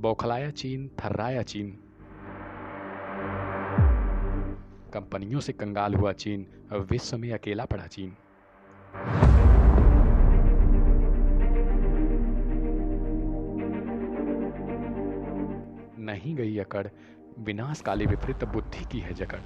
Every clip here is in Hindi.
बौखलाया चीन, थर्राया चीन। कंपनियों से कंगाल हुआ चीन, विश्व में अकेला पड़ा चीन। नहीं गई अकड़, विनाशकाली विपरीत बुद्धि की है जकड़।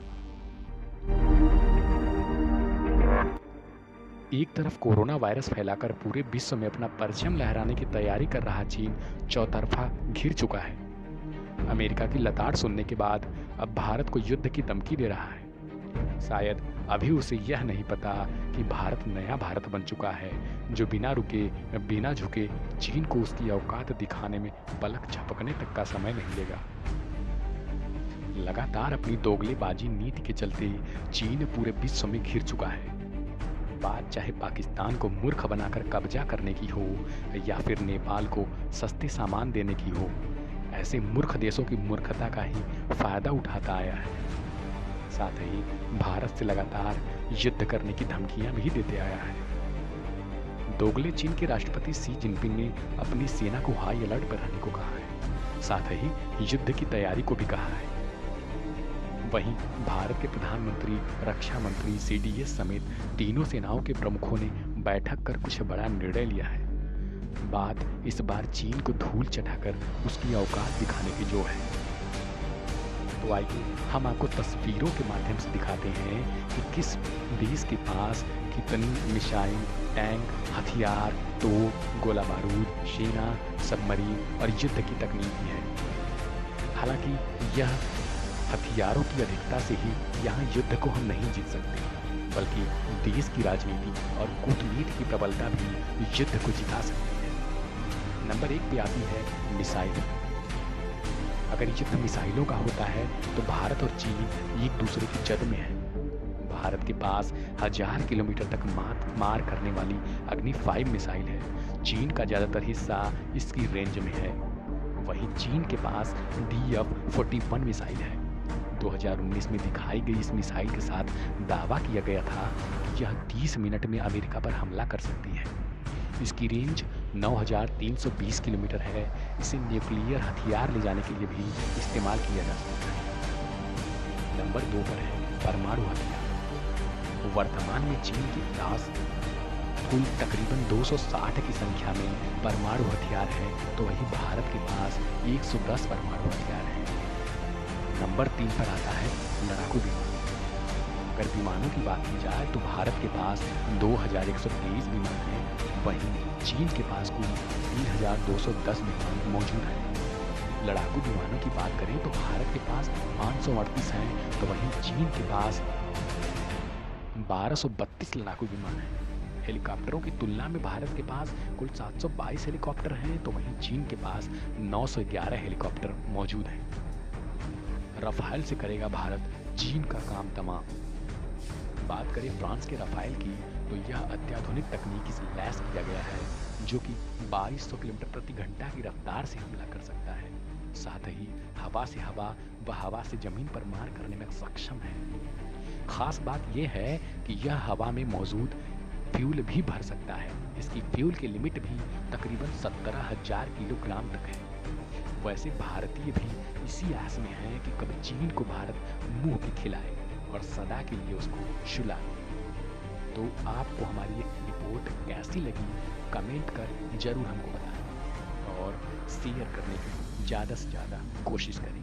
एक तरफ कोरोना वायरस फैलाकर पूरे विश्व में अपना परचम लहराने की तैयारी कर रहा चीन चौतरफा घिर चुका है। अमेरिका की लताड़ सुनने के बाद अब भारत को युद्ध की धमकी दे रहा है। शायद अभी उसे यह नहीं पता कि भारत नया भारत बन चुका है, जो बिना रुके बिना झुके चीन को उसकी औकात दिखाने में पलक झपकने तक का समय नहीं लेगा। लगातार अपनी दोगलेबाजी नीति के चलते चीन पूरे विश्व में घिर चुका है। बात चाहे पाकिस्तान को मूर्ख बनाकर कब्जा करने की हो या फिर नेपाल को सस्ते सामान देने की हो, ऐसे मूर्ख देशों की मूर्खता का ही फायदा उठाता आया है। साथ ही भारत से लगातार युद्ध करने की धमकियां भी देते आया है। दोगले चीन के राष्ट्रपति शी जिनपिंग ने अपनी सेना को हाई अलर्ट पर रहने को कहा है, साथ ही युद्ध की तैयारी को भी कहा है। वहीं भारत के प्रधानमंत्री, रक्षा मंत्री, सीडीएस समेत तीनों सेनाओं के प्रमुखों ने बैठक कर कुछ बड़ा निर्णय लिया है। बात इस बार चीन को धूल चटाकर उसकी औकात दिखाने की जो है। तो आइए हम आपको तस्वीरों के माध्यम से दिखाते हैं कि किस देश के पास कितनी मिसाइल, टैंक, हथियार, तोप, गोला बारूद, सेना, सबमरीन और युद्ध की तकनीक है। हालांकि यह हथियारों की अधिकता से ही यहाँ युद्ध को हम नहीं जीत सकते, बल्कि देश की राजनीति और कूटनीति की प्रबलता भी युद्ध को जिता सकती है। नंबर 1 पे आती है मिसाइल। अगर युद्ध मिसाइलों का होता है तो भारत और चीन एक दूसरे की जद में है। भारत के पास 1000 किलोमीटर तक मार करने वाली अग्नि 5 मिसाइल है। चीन का ज़्यादातर हिस्सा इसकी रेंज में है। वहीं चीन के पास DF-41 मिसाइल है। 2019 में दिखाई गई इस मिसाइल के साथ दावा किया गया था कि यह 30 मिनट में अमेरिका पर हमला कर सकती है। इसकी रेंज 9320 किलोमीटर है। इसे न्यूक्लियर हथियार ले जाने के लिए भी इस्तेमाल किया जा सकता है। नंबर 2 पर है परमाणु हथियार। वर्तमान में चीन के पास कुल तकरीबन 260 की संख्या में परमाणु हथियार है, तो वहीं भारत के पास 110 परमाणु हथियार है। नंबर 3 पर आता है लड़ाकू विमान। अगर विमानों की बात की जाए तो भारत के पास 2123 विमान हैं, वहीं चीन के पास कुल 3210 विमान मौजूद हैं। लड़ाकू विमानों की बात करें तो भारत के पास 538 हैं, तो वहीं चीन के पास 1232 लड़ाकू विमान हैं। हेलीकॉप्टरों की तुलना में भारत के पास कुल 722 हेलीकॉप्टर हैं, तो वहीं चीन के पास 911 हेलीकॉप्टर मौजूद हैं। रफाल से करेगा भारत चीन का काम तमाम। बात करें फ्रांस के रफाल की तो यह अत्याधुनिक तकनीकी से लैस किया गया है, जो कि 2200 किलोमीटर प्रति घंटा की रफ्तार से हमला कर सकता है। साथ ही हवा से हवा व हवा से जमीन पर मार करने में सक्षम है। खास बात यह है कि यह हवा में मौजूद फ्यूल भी भर सकता है। इसकी फ्यूल की लिमिट भी तकरीबन 17,000 किलोग्राम तक है। वैसे भारतीय भी इसी आस में है कि कभी चीन को भारत मुंह की खिलाए और सदा के लिए उसको शुला दे। तो आपको हमारी ये रिपोर्ट कैसी लगी कमेंट कर जरूर हमको बताएं और शेयर करने की ज़्यादा से ज़्यादा कोशिश करें।